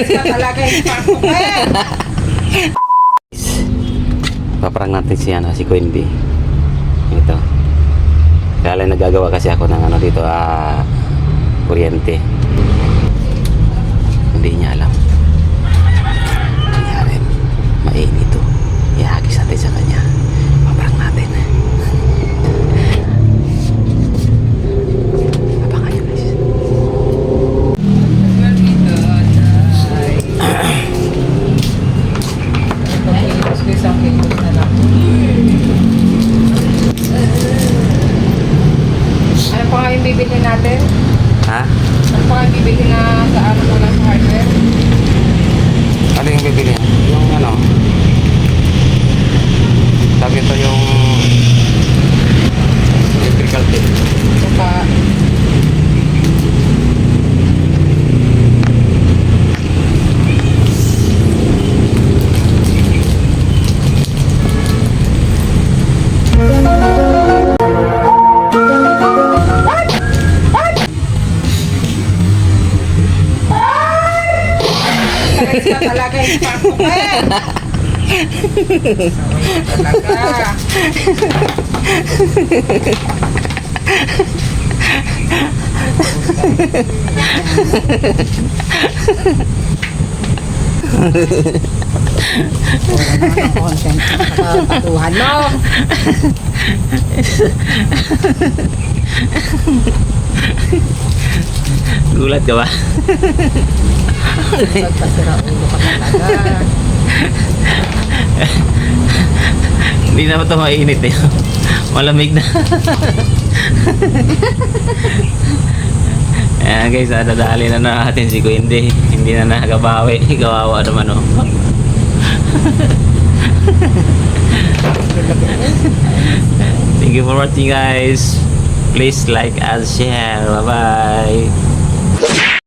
Talaga yung pakupen. Paparang natin si Quendi. Ito. Kaya lang nagagawa kasi ako ng dito, kuryente. Hindi niya alam. Kanyari, mainit ito. Ihagis natin sa kanya. Paparang natin. Abangan nyo guys. Isang kilos na lang. Ano pa nga yung bibili natin? Ha? Ano pa nga yung bibili na sa ano ko lang sa hardware? Ano yung bibili? Yung sabi ito yung electrical tape. Ito pa. Talaga yung pakupen. Talaga. Content sa patuhan mo. Gulat ka ba? Nagpasira ulo ka talaga. Hindi na ito mainit eh. Malamig na. Ayan guys, dadali na natin si Quendi. Hindi na nakakabawi. Kawawa naman oh. Thank you for watching guys. Please like and share. Bye bye.